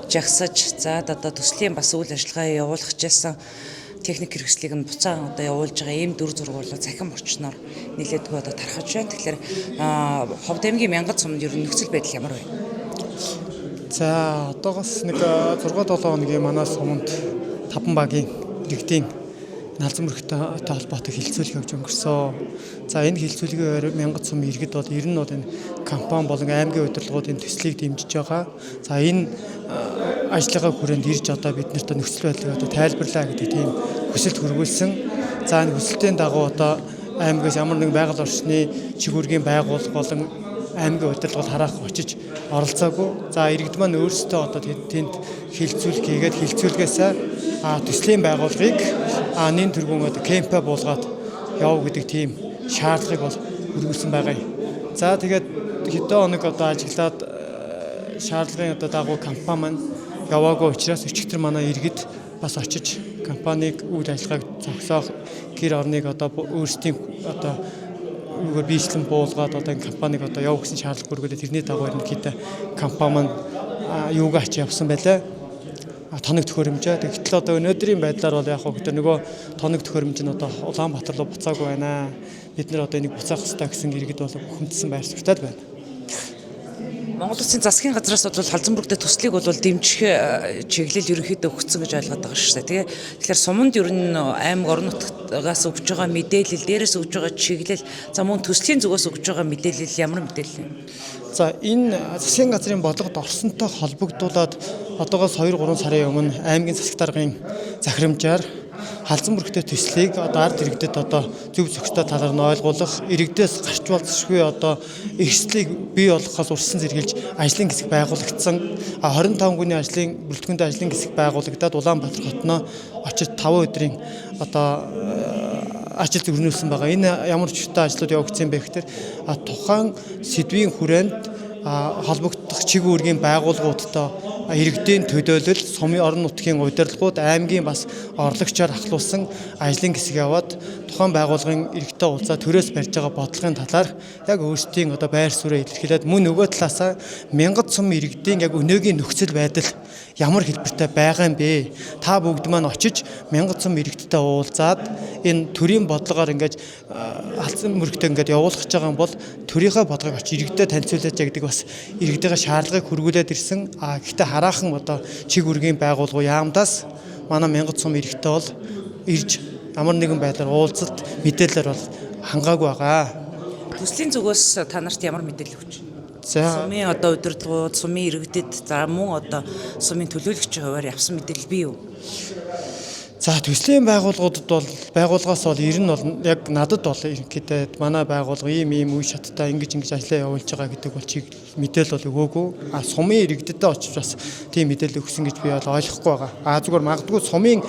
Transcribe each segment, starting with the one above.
жагсаж за одоо төслийн бас үйл ажиллагаа явуулах гэсэн техник хэрэгслийг нь буцаан одоо явуулж байгаа ийм дүр зураг бол цахим орчноор нэлээдгүй одоо тархаж байна. Тэгэхээр Ховд аймгийн Мянгат сумд ер нь нөхцөл байдал ямар вэ? За одоогоос нэг 6-7 хоногийн манай суманд 5 багийн иргэдийн налзан мөрөгтэй холбоотой хилцүүлэг явж өнгөрсөн. За энэ хилцүүлгийн Мянгат сумын иргэд бол ер нь бол энэ компани болон аймгийн удирдлагуудын төслийг дэмжиж байгаа. За энэ ажлынхаа хүрээнд ирж одоо бид нарт нөхцөл байдлыг одоо тайлбарлаа гэдэг тийм хүсэлт хүргүүлсэн. За энэ хүсэлтийн дагуу одоо аймгаас ямар нэгэн байгаль орчны чиг үүргийн байгууллага болон аймгийн удирдлагууд хараах очиж оролцоогүй. За иргэд маань өөрсдөө одоо тэнд хилцүүлэг хийгээд хилцүүлгээсээ төслийн байгууллагыг нэн тэргүүн одоо кемпэ буулгаад яв гэдэг тийм шаардлагыг бол хүргүүлсэн байгаа юм. За тэгээд хэдэн хоног одоо ажиглаад шаардлагын одоо дагуу компани маань яваагүй учраас өчигдөр манай иргэд бас очиж компаниг үйл ажиллагааг зогсоох гэр орныг одоо өөрсдийн одоо биечлэн буулгаад одоо энэ компаниг одоо яв гэсэн шаардлага хүргүүлээд тэрний дагуу ерөнхийдөө компани маань юугаа ач явсан байлаа. Тоног төхөөрөмжөө. Гэтэл одоо өнөөдрийн байдлаар бол яг хөтөр нөгөө тоног төхөөрөмж нь одоо Улаанбаатар руу буцаагүй байна. Бид нэр одоо энийг буцаах хэрэгтэй гэсэн иргэд бол хүндсэн байр суртаад байна. Монгол Улсын засгийн газраас бол халзан бүрэгтэй төслийг бол дэмжих чиглэл ерөнхийдөө өгсөн гэж ойлгоод байгаа шүү дээ. Тэгэхээр суманд ер нь аймаг орон нутгаас өгж байгаа мэдээлэл, дээрээс өгж байгаа чиглэл, за мөн төслийн зүгээс өгж байгаа мэдээлэл ямар мэдээлэл вэ? За энэ засгийн газрын бодлогод орсонтой холбогдуулаад одоогоос 2-3 сарын өмнө аймгийн засаг даргын захирамжаар халзан бүрэгтэй төслийг одоо ард иргэдэд одоо зөв зөвхөстэй талаар нь ойлгуулах, иргэдээс гарч болзошгүй одоо эрсдлийг бий болгохоос урьдчилан зэрэглэж ажлын хэсэг байгуулагдсан. 25 гүний ажлын бүрэлдэхүүнтэй ажлын хэсэг байгуулагдаад Улаанбаатар хотноо очиж 5 өдрийн одоо ажил өрнүүлсэн байгаа. Энэ ямар ч хүчтэй ажлууд явагдсан бэ гэхээр тухайн сэдвийн хүрээнд холбогдох чиг үүргийн байгууллагуудтай иргэдийн төдөөлөл, сумын орон нутгийн удирдлагууд, аймгийн бас орлогчоор ахлуулсан ажлын хэсэг яваад тухайн байгууллагын иргэдтэй уулзаад төрөөс барьж байгаа бодлогын талаар яг өөрсдийн одоо байр суурийг илэрхийлээд мөн нөгөө талаасаа Мянгат сум иргэдийн яг өнөөгийн нөхцөл байдал ямар хэлбэртэй байгаа юм бэ? Та бүгд маань очиж Мянгат сум иргэдтэй уулзаад энэ төрийн бодлогоор ингэж халзан мөрөгтэй ингэж явуулах гэж байгаа юм бол төрийнхөө бодлогыг очиж иргэдэд танилцуулж гэдэг бас иргэдийн шаардлагыг хүргүүлээд ирсэн. Гэхдээ хараахан одоо чиг үүргийн байгууллага яамдаас манай Мянгат сум иргэдтэй бол ирж ямар нэгэн байдлаар уулзалт мэдээлэлээр бол хангаагүй байгаа. Төслийн зүгээс та нарт ямар мэдээлэл өгч байна? За сумын одоо удирдлагууд, сумын иргэдэд за мөн одоо сумын төлөөлөгчийн хувьар явсан мэдээлэл бий юу? За төслийн байгууллагуудад бол байгууллагаас бол ер нь бол яг надад бол ерөнхийдөө манай байгууллага ийм үе шаттай ингэж ажиллаа явуулж байгаа гэдэг бол чиг мэдээлэл бол өгөөгүй. Сумын иргэдэд очиж бас тийм мэдээлэл өгсөн гэж би бол ойлгохгүй байгаа. Зүгээр магадгүй сумын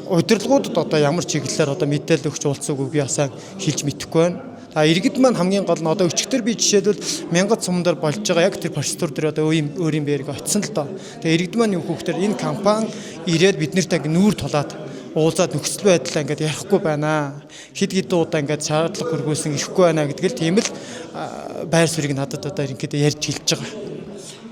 удирдлагуудад одоо ямар чиглэлээр одоо мэдээлэл өгч уулзсаг би асаа хэлж мэдэхгүй байна. Иргэд маань хамгийн гол нь одоо өчигдөр би жишээлбэл Мянгат сумдаар болж байгаа яг тэр процедур дээр одоо өөрийн бэрэг очсон л доо. Тэгээ иргэд маань юу гэхээр энэ компани ирээд бид нартай нүүр тулаад уулзаад нөхцөл байдлаа ингээд ярихгүй байна. Хэд удаа ингээд шаардлага хөргүүлсэн ирэхгүй байна гэдэг л тийм л байр суурийг надад одоо ерөнхийдөө ярьж хэлж байгаа.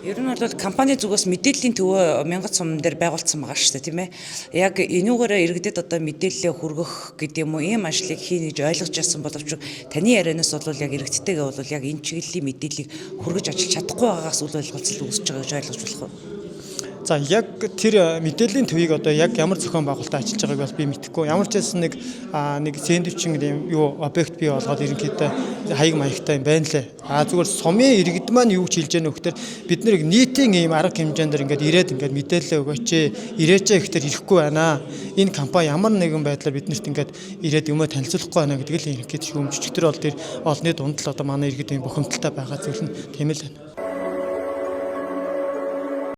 Ер нь бол компани зүгээс мэдээллийн төвөө Мянгат сумн дээр байгуулсан байгаа шүү дээ, тийм ээ. Яг энүүгээрээ иргэдэд одоо мэдээлэлээ хүргэх гэдэг юм уу, ийм ажлыг хийнэ гэж ойлгож байсан боловч таны ярианаас бол яг иргэдтэйгээ бол яг энэ чиглэлийн мэдээллийг хүргэж ажиллаж чадахгүй байгаагаас үл ойлголцол үүсэж байгаа гэж ойлгож болох уу? За яг тэр мэдээллийн төвийг одоо яг ямар зохион байгуулалтад ажиллаж байгааг бол би мэдэхгүй. Ямар ч байсан нэг сэндвичинг юм юу объект бий болгоод ерөнхийдөө хаяг маягтай юм байна лээ. Зүгээр сумын иргэд маань юу ч хэлж яах вэ гэхээр бид нэг нийтийн ийм арга хэмжээндээр ирээд мэдээлэл өгөөч. Ирээч гэхээр ирэхгүй байна. Энэ компани ямар нэгэн байдлаар биднэрт ирээд юмаа танилцуулахгүй байна гэдэг л ерөнхийдөө шүүмжчдэр бол тэр олонний дунд л одоо манай иргэд ийм бухимдалтай байгаа зүйл нь тийм л байна.